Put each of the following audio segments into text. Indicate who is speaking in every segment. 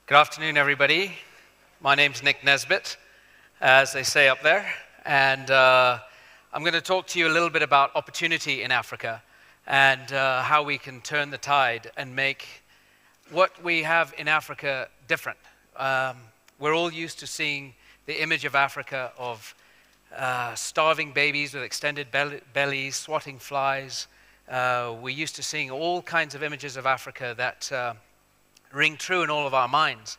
Speaker 1: Good afternoon, everybody. My name's Nik Nesbitt, as they say up there, and I'm going to talk to you a little bit about opportunity in Africa and how we can turn the tide and make what we have in Africa different. We're all used to seeing the image of Africa of starving babies with extended bellies, swatting flies. We're used to seeing all kinds of images of Africa that ring true in all of our minds.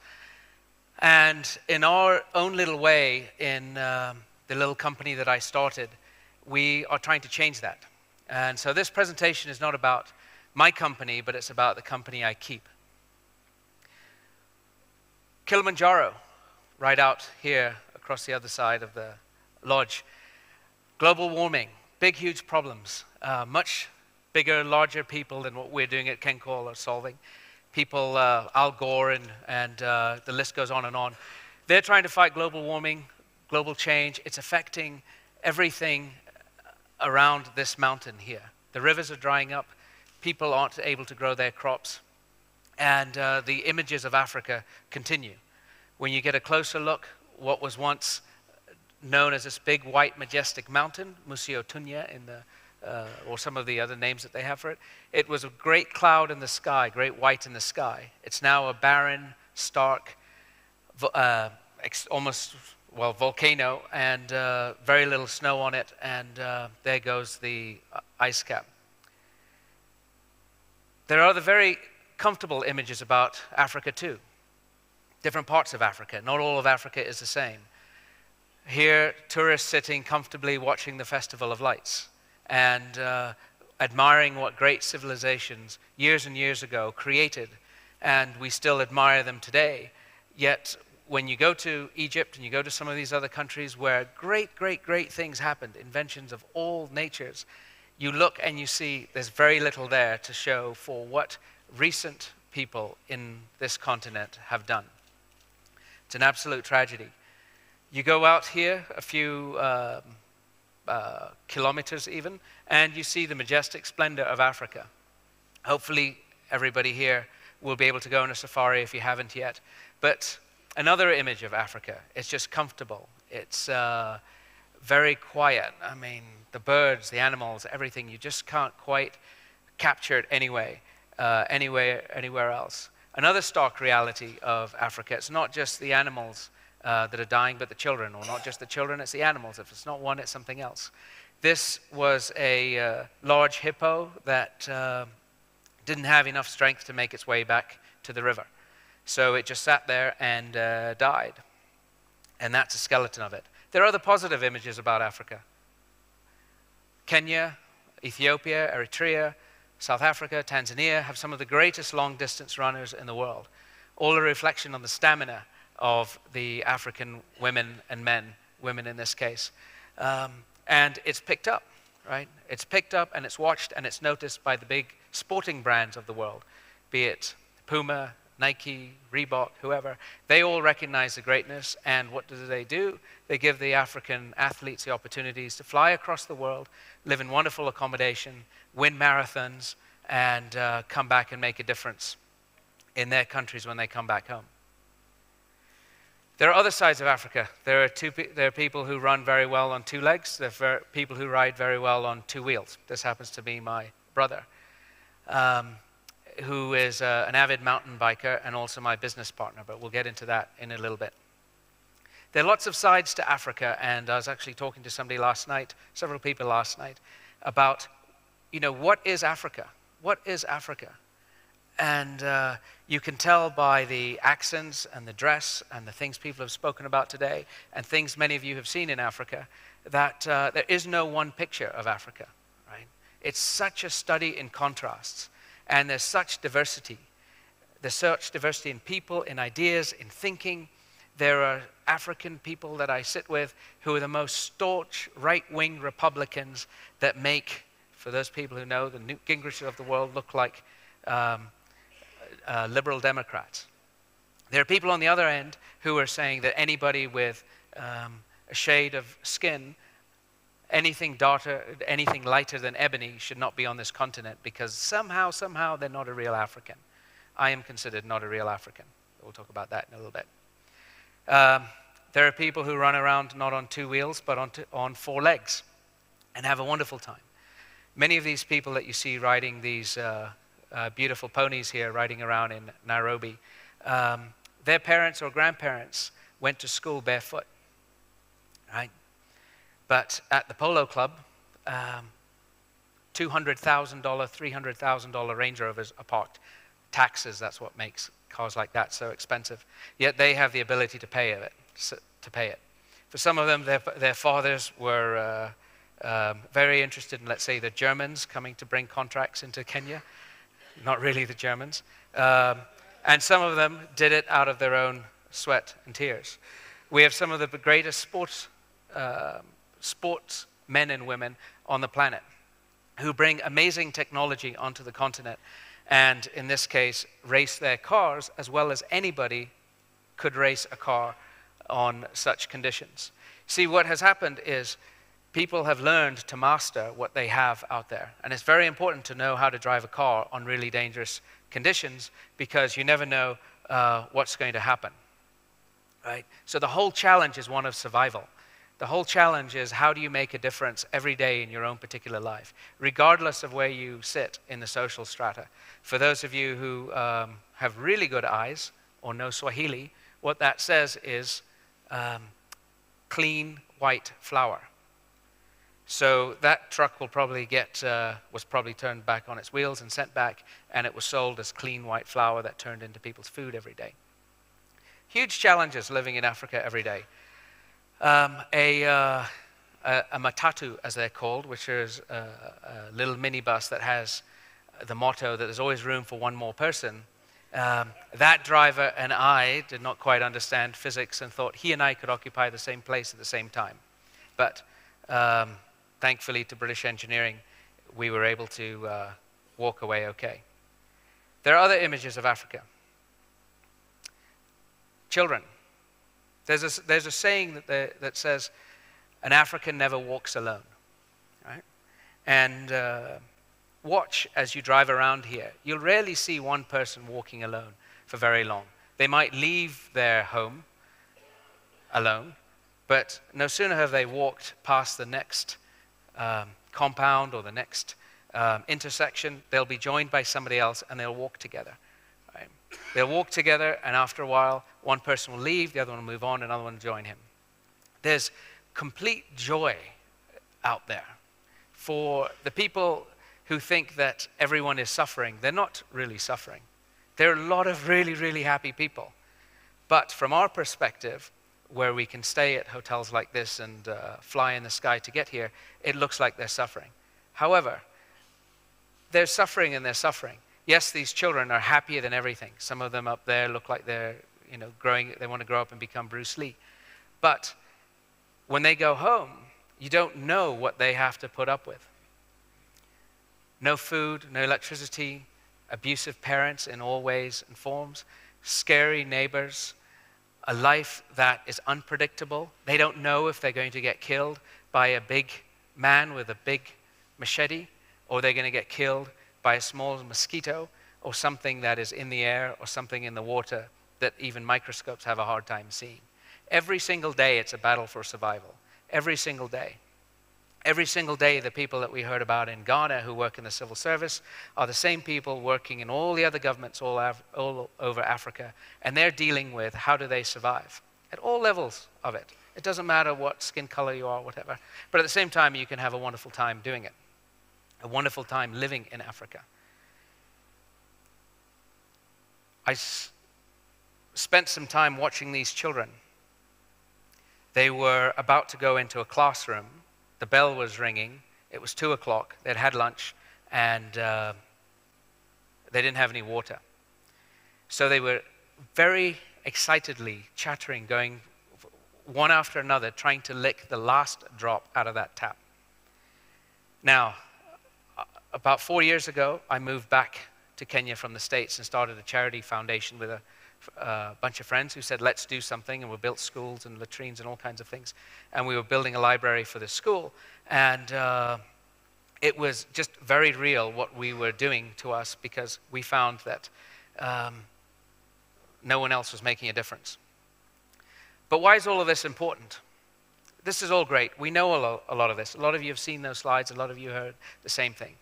Speaker 1: And in our own little way, in the little company that I started, we are trying to change that. And so this presentation is not about my company, but it's about the company I keep. Kilimanjaro, right out here across the other side of the lodge. Global warming, big, huge problems. Much bigger, larger people than what we're doing at KenCall are solving. People, Al Gore and the list goes on and on. They're trying to fight global warming, global change. It's affecting everything around this mountain here. The rivers are drying up. People aren't able to grow their crops. And the images of Africa continue. When you get a closer look, what was once known as this big, white, majestic mountain, Museo Tunya in the or some of the other names that they have for it. It was a great cloud in the sky, great white in the sky. It's now a barren, stark, almost, well, volcano, and very little snow on it, and there goes the ice cap. There are the very comfortable images about Africa too. Different parts of Africa. Not all of Africa is the same. Here, tourists sitting comfortably watching the Festival of Lights, and admiring what great civilizations years and years ago created, and we still admire them today. Yet, when you go to Egypt and you go to some of these other countries where great, great, great things happened, inventions of all natures, you look and you see there's very little there to show for what recent people in this continent have done. It's an absolute tragedy. You go out here a few kilometers even, and you see the majestic splendor of Africa. Hopefully everybody here will be able to go on a safari if you haven't yet. But another image of Africa, it's just comfortable. It's very quiet. I mean, the birds, the animals, everything, you just can't quite capture it anywhere else. Another stark reality of Africa, it's not just the animals that are dying, but the children, or not just the children, it's the animals. If it's not one, it's something else. This was a large hippo that didn't have enough strength to make its way back to the river. So it just sat there and died. And that's a skeleton of it. There are other positive images about Africa. Kenya, Ethiopia, Eritrea, South Africa, Tanzania have some of the greatest long-distance runners in the world. All a reflection on the stamina of the African women and men, women in this case. And it's picked up, right? It's picked up and it's watched and it's noticed by the big sporting brands of the world, be it Puma, Nike, Reebok, whoever. They all recognize the greatness, and what do? They give the African athletes the opportunities to fly across the world, live in wonderful accommodation, win marathons, and come back and make a difference in their countries when they come back home. There are other sides of Africa. There are people who run very well on two legs. There are people who ride very well on two wheels. This happens to be my brother, who is an avid mountain biker and also my business partner, but we'll get into that in a little bit. There are lots of sides to Africa, and I was actually talking to somebody last night, several people last night, about, what is Africa? What is Africa? And you can tell by the accents and the dress and the things people have spoken about today and things many of you have seen in Africa that there is no one picture of Africa, right? It's such a study in contrasts, and there's such diversity. There's such diversity in people, in ideas, in thinking. There are African people that I sit with who are the most staunch right-wing Republicans that make, for those people who know, the Newt Gingriches of the world look like liberal Democrats. There are people on the other end who are saying that anybody with a shade of skin, anything darker, anything lighter than ebony should not be on this continent because somehow they're not a real African. I am considered not a real African. We'll talk about that in a little bit. There are people who run around not on 2 wheels, but on 4 legs and have a wonderful time. Many of these people that you see riding these beautiful ponies here, riding around in Nairobi, their parents or grandparents went to school barefoot, right? But at the Polo Club, $200,000, $300,000 Range Rovers are parked. Taxes, that's what makes cars like that so expensive. Yet they have the ability to pay it. For some of them, their fathers were very interested in, let's say, the Germans coming to bring contracts into Kenya. Not really the Germans. And some of them did it out of their own sweat and tears. We have some of the greatest sports men and women on the planet who bring amazing technology onto the continent, and in this case, race their cars as well as anybody could race a car on such conditions. See, what has happened is people have learned to master what they have out there. And it's very important to know how to drive a car on really dangerous conditions, because you never know what's going to happen, right? So the whole challenge is one of survival. The whole challenge is, how do you make a difference every day in your own particular life, regardless of where you sit in the social strata. For those of you who have really good eyes or know Swahili, what that says is clean white flour. So that truck will probably was probably turned back on its wheels and sent back, and it was sold as clean white flour that turned into people's food every day. Huge challenges living in Africa every day. A matatu, as they're called, which is a little minibus that has the motto that there's always room for one more person. That driver and I did not quite understand physics and thought he and I could occupy the same place at the same time. But thankfully to British engineering, we were able to walk away okay. There are other images of Africa. Children. There's a saying that says, an African never walks alone, right? And watch as you drive around here. You'll rarely see one person walking alone for very long. They might leave their home alone, but no sooner have they walked past the next compound or the next intersection, they'll be joined by somebody else and they'll walk together. Right? They'll walk together, and after a while, one person will leave, the other one will move on, another one will join him. There's complete joy out there. For the people who think that everyone is suffering, they're not really suffering. There are a lot of really, really happy people. But from our perspective, where we can stay at hotels like this and fly in the sky to get here, it looks like they're suffering. However, they're suffering and they're suffering. Yes, these children are happier than everything. Some of them up there look like they're growing, they want to grow up and become Bruce Lee. But when they go home, you don't know what they have to put up with. No food, no electricity, abusive parents in all ways and forms, scary neighbors, a life that is unpredictable. They don't know if they're going to get killed by a big man with a big machete, or they're going to get killed by a small mosquito, or something that is in the air, or something in the water that even microscopes have a hard time seeing. Every single day, it's a battle for survival. Every single day. Every single day, the people that we heard about in Ghana who work in the civil service are the same people working in all the other governments all over Africa, and they're dealing with how do they survive at all levels of it. It doesn't matter what skin color you are, whatever. But at the same time, you can have a wonderful time doing it, a wonderful time living in Africa. I spent some time watching these children. They were about to go into a classroom. The bell was ringing. It was 2 o'clock. They'd had lunch, and they didn't have any water. So they were very excitedly chattering, going one after another, trying to lick the last drop out of that tap. Now, about 4 years ago, I moved back to Kenya from the States and started a charity foundation with a bunch of friends who said, let's do something, and we built schools and latrines and all kinds of things. And we were building a library for the school, and it was just very real what we were doing to us, because we found that no one else was making a difference. But why is all of this important? This is all great. We know a lot of this. A lot of you have seen those slides. A lot of you heard the same thing.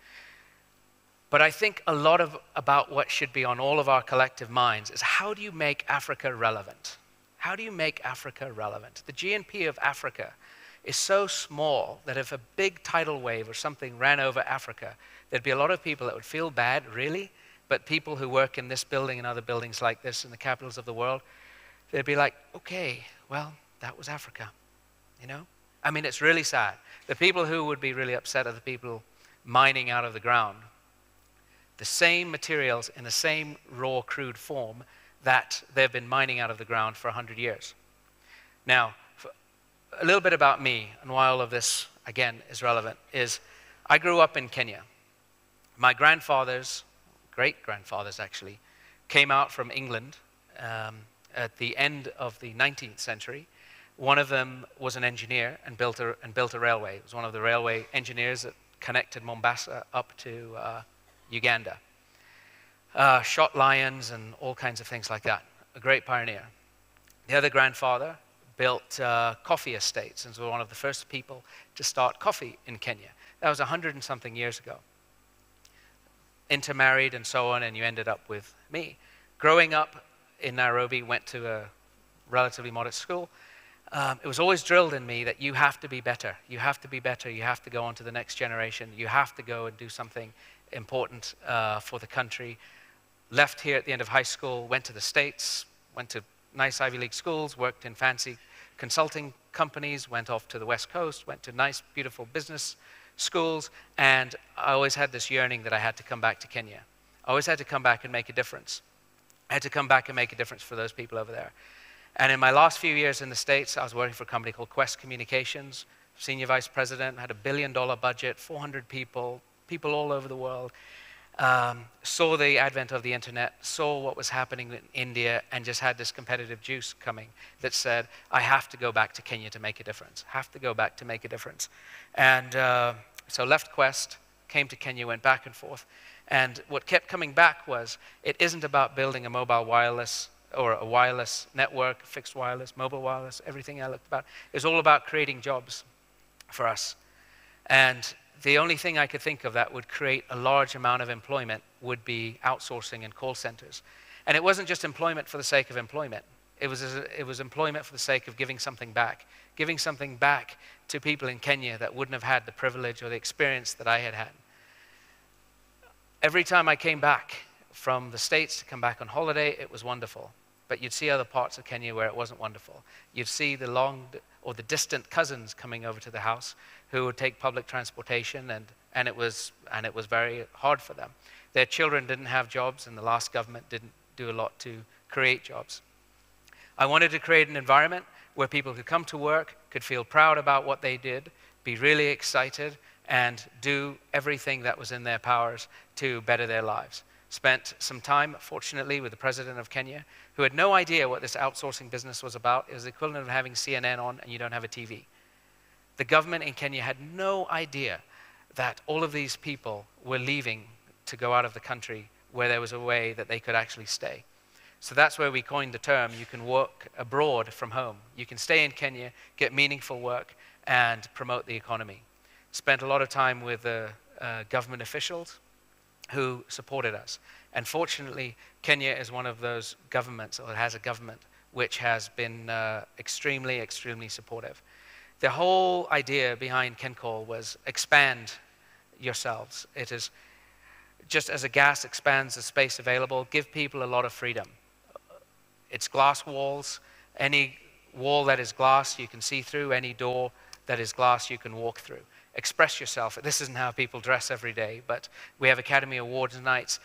Speaker 1: But I think a lot about what should be on all of our collective minds is, how do you make Africa relevant? How do you make Africa relevant? The GNP of Africa is so small that if a big tidal wave or something ran over Africa, there'd be a lot of people that would feel bad, really, but people who work in this building and other buildings like this in the capitals of the world, they'd be like, okay, well, that was Africa, you know? I mean, it's really sad. The people who would be really upset are the people mining out of the ground the same materials in the same raw, crude form that they've been mining out of the ground for 100 years. Now, a little bit about me and why all of this, again, is relevant is I grew up in Kenya. My grandfathers, great-grandfathers actually, came out from England at the end of the 19th century. One of them was an engineer and built a railway. It was one of the railway engineers that connected Mombasa up to Uganda. Shot lions and all kinds of things like that. A great pioneer. The other grandfather built coffee estates and was one of the first people to start coffee in Kenya. That was 100 and something years ago. Intermarried and so on, and you ended up with me. Growing up in Nairobi, went to a relatively modest school. It was always drilled in me that you have to be better. You have to be better. You have to go on to the next generation. You have to go and do something important for the country. Left here at the end of high school, went to the States, went to nice Ivy League schools, worked in fancy consulting companies, went off to the West Coast, went to nice, beautiful business schools, and I always had this yearning that I had to come back to Kenya. I always had to come back and make a difference. I had to come back and make a difference for those people over there. And in my last few years in the States, I was working for a company called Quest Communications, senior vice president, had $1 billion budget, 400 people, people all over the world, saw the advent of the internet, saw what was happening in India, and just had this competitive juice coming that said, I have to go back to Kenya to make a difference, have to go back to make a difference. And so left Quest, came to Kenya, went back and forth. And what kept coming back was, it isn't about building a mobile wireless or a wireless network, fixed wireless, mobile wireless, everything I looked about. It was all about creating jobs for us. And the only thing I could think of that would create a large amount of employment would be outsourcing and call centers. And it wasn't just employment for the sake of employment. It was employment for the sake of giving something back to people in Kenya that wouldn't have had the privilege or the experience that I had had. Every time I came back from the States to come back on holiday, it was wonderful. But you'd see other parts of Kenya where it wasn't wonderful. You'd see the long or the distant cousins coming over to the house who would take public transportation, and it was very hard for them. Their children didn't have jobs, and the last government didn't do a lot to create jobs. I wanted to create an environment where people could come to work, could feel proud about what they did, be really excited, and do everything that was in their powers to better their lives. Spent some time, fortunately, with the president of Kenya, who had no idea what this outsourcing business was about. It was the equivalent of having CNN on and you don't have a TV. The government in Kenya had no idea that all of these people were leaving to go out of the country where there was a way that they could actually stay. So that's where we coined the term, you can work abroad from home. You can stay in Kenya, get meaningful work, and promote the economy. Spent a lot of time with government officials who supported us. And fortunately, Kenya is one of those governments, or it has a government, which has been extremely, extremely supportive. The whole idea behind KenCall was expand yourselves. It is just as a gas expands the space available, give people a lot of freedom. It's glass walls. Any wall that is glass you can see through, any door that is glass you can walk through. Express yourself. This isn't how people dress every day, but we have Academy Awards nights,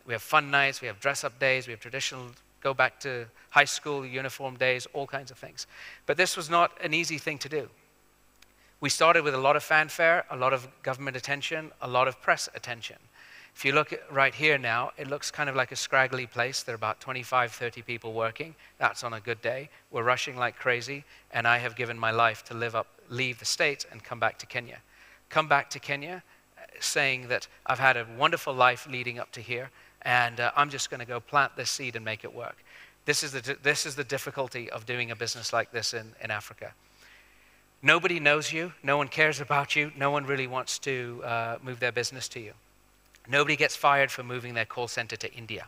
Speaker 1: we have fun nights, we have dress-up days, we have traditional go back to high school uniform days, all kinds of things. But this was not an easy thing to do. We started with a lot of fanfare, a lot of government attention, a lot of press attention. If you look at right here now, it looks kind of like a scraggly place. There are about 25, 30 people working. That's on a good day. We're rushing like crazy, and I have given my life to leave the States and come back to Kenya. Come back to Kenya saying that I've had a wonderful life leading up to here. and I'm just going to go plant this seed and make it work. This is the difficulty of doing a business like this in Africa. Nobody knows you. No one cares about you. No one really wants to move their business to you. Nobody gets fired for moving their call center to India,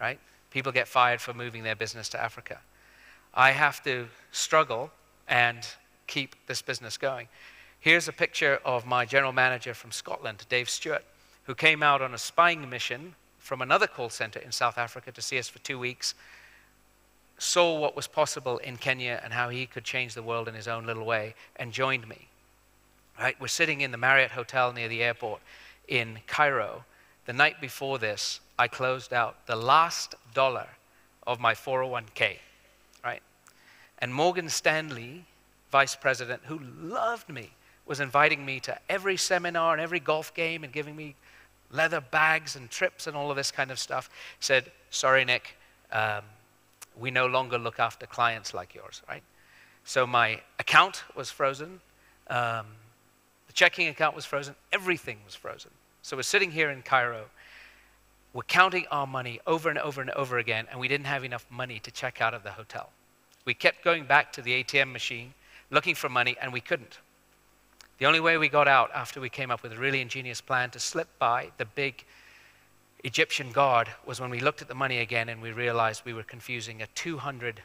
Speaker 1: right? People get fired for moving their business to Africa. I have to struggle and keep this business going. Here's a picture of my general manager from Scotland, Dave Stewart, who came out on a spying mission from another call center in South Africa to see us for 2 weeks, saw what was possible in Kenya and how he could change the world in his own little way, and joined me. Right? We're sitting in the Marriott Hotel near the airport in Cairo. The night before this, I closed out the last dollar of my 401k, right? And Morgan Stanley, vice president, who loved me, was inviting me to every seminar and every golf game and giving me leather bags and trips and all of this kind of stuff, said, sorry, Nick, we no longer look after clients like yours, right? So my account was frozen, the checking account was frozen, everything was frozen. So we're sitting here in Cairo, we're counting our money over and over and over again, and we didn't have enough money to check out of the hotel. We kept going back to the ATM machine, looking for money, and we couldn't. The only way we got out after we came up with a really ingenious plan to slip by the big Egyptian guard was when we looked at the money again and we realized we were confusing a 200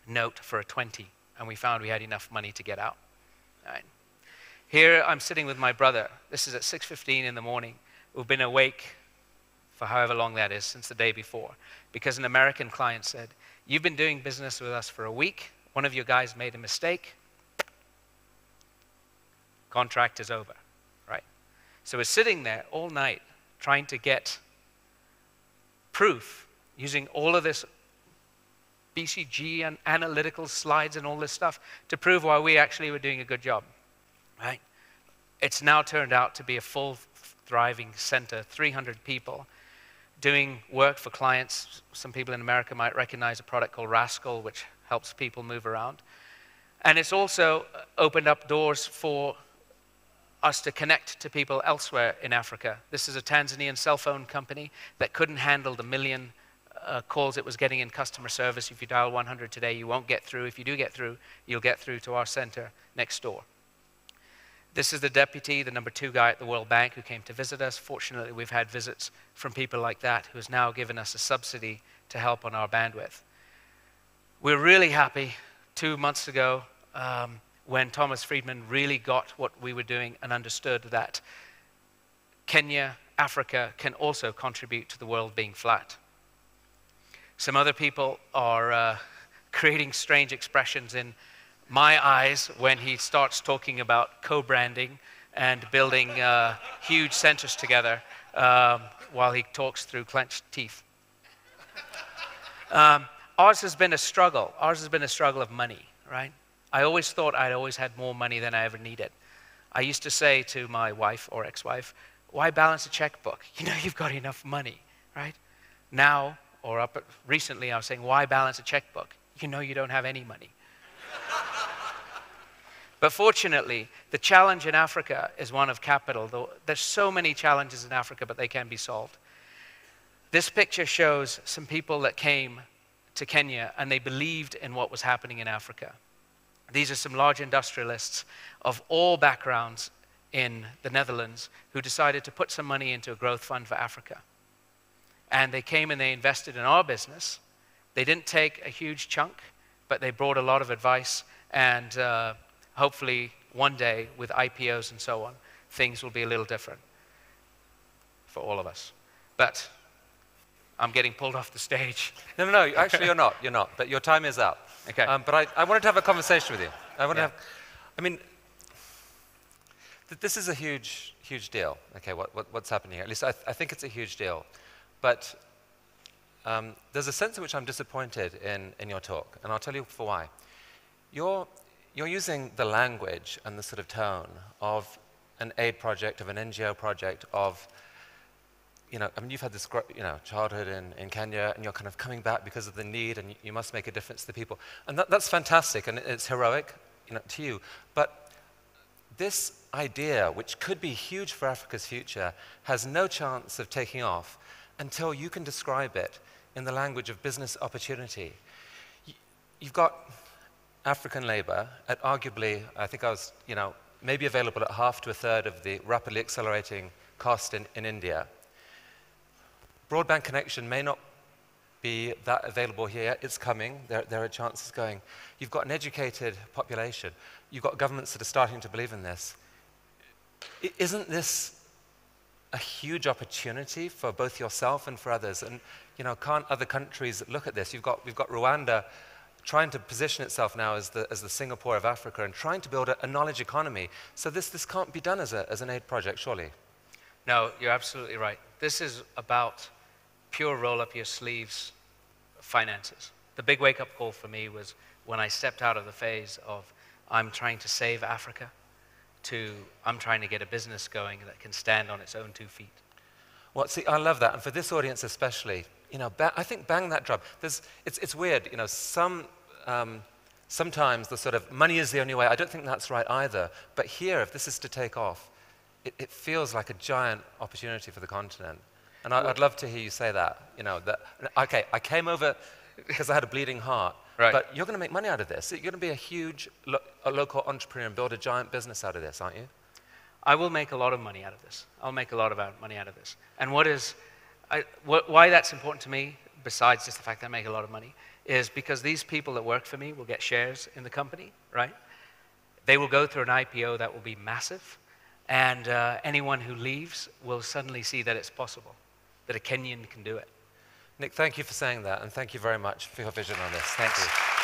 Speaker 1: note for a 20, and we found we had enough money to get out. All right. Here I'm sitting with my brother. This is at 6:15 in the morning. We've been awake for however long that is, since the day before, because an American client said, you've been doing business with us for a week, one of your guys made a mistake, contract is over, right? So we're sitting there all night trying to get proof using all of this BCG and analytical slides and all this stuff to prove why we actually were doing a good job, right? It's now turned out to be a full thriving center, 300 people doing work for clients. Some people in America might recognize a product called Rascal, which helps people move around. And it's also opened up doors for us to connect to people elsewhere in Africa. This is a Tanzanian cell phone company that couldn't handle the million calls it was getting in customer service. If you dial 100 today, you won't get through. If you do get through, you'll get through to our center next door. This is the deputy, the number 2 guy at the World Bank who came to visit us. Fortunately, we've had visits from people like that who has now given us a subsidy to help on our bandwidth. We're really happy 2 months ago when Thomas Friedman really got what we were doing and understood that Kenya, Africa can also contribute to the world being flat. Some other people are creating strange expressions in my eyes when he starts talking about co-branding and building huge centers together while he talks through clenched teeth. Ours has been a struggle. Ours has been a struggle of money, right? I always thought I'd always had more money than I ever needed. I used to say to my wife or ex-wife, why balance a checkbook? You know you've got enough money, right? Now, or recently, I was saying, why balance a checkbook? You know you don't have any money. But fortunately, the challenge in Africa is one of capital. There's so many challenges in Africa, but they can be solved. This picture shows some people that came to Kenya and they believed in what was happening in Africa. These are some large industrialists of all backgrounds in the Netherlands who decided to put some money into a growth fund for Africa. And they came and they invested in our business. They didn't take a huge chunk, but they brought a lot of advice, and hopefully one day with IPOs and so on, things will be a little different for all of us. But I'm getting pulled off the stage.
Speaker 2: No, actually you're not, but your time is up.
Speaker 1: Okay.
Speaker 2: But I wanted to have a conversation with you. I mean, this is a huge deal, okay, what's happening here. At least I think it's a huge deal. But there's a sense in which I'm disappointed in your talk, and I'll tell you for why. You're using the language and the sort of tone of an aid project, of an NGO project, of, I mean, you've had this, childhood in Kenya, and you're kind of coming back because of the need, and you must make a difference to the people. And that's fantastic, and it's heroic, to you. But this idea, which could be huge for Africa's future, has no chance of taking off until you can describe it in the language of business opportunity. You've got African labor at arguably, I think I was, maybe available at half to a third of the rapidly accelerating cost in India. Broadband connection may not be that available here. It's coming. There are chances going. You've got an educated population. You've got governments that are starting to believe in this. Isn't this a huge opportunity for both yourself and for others? And can't other countries look at this? We've got Rwanda trying to position itself now as the Singapore of Africa and trying to build a knowledge economy. So this can't be done as an aid project, surely.
Speaker 1: No, you're absolutely right. This is about pure roll-up-your-sleeves finances. The big wake-up call for me was when I stepped out of the phase of I'm trying to save Africa to I'm trying to get a business going that can stand on its own 2 feet.
Speaker 2: Well, see, I love that. And for this audience especially, I think bang that drum. It's weird, sometimes the sort of money is the only way. I don't think that's right either. But here, if this is to take off, it feels like a giant opportunity for the continent. And I'd love to hear you say that, okay, I came over because I had a bleeding heart,
Speaker 1: right.
Speaker 2: But you're going to make money out of this. You're going to be a huge local entrepreneur and build a giant business out of this, aren't you?
Speaker 1: I will make a lot of money out of this. I'll make a lot of money out of this. And why that's important to me, besides just the fact that I make a lot of money, is because these people that work for me will get shares in the company, right? They will go through an IPO that will be massive, and anyone who leaves will suddenly see that it's possible, that a Kenyan can do it.
Speaker 2: Nik, thank you for saying that, and thank you very much for your vision on this. Thank you.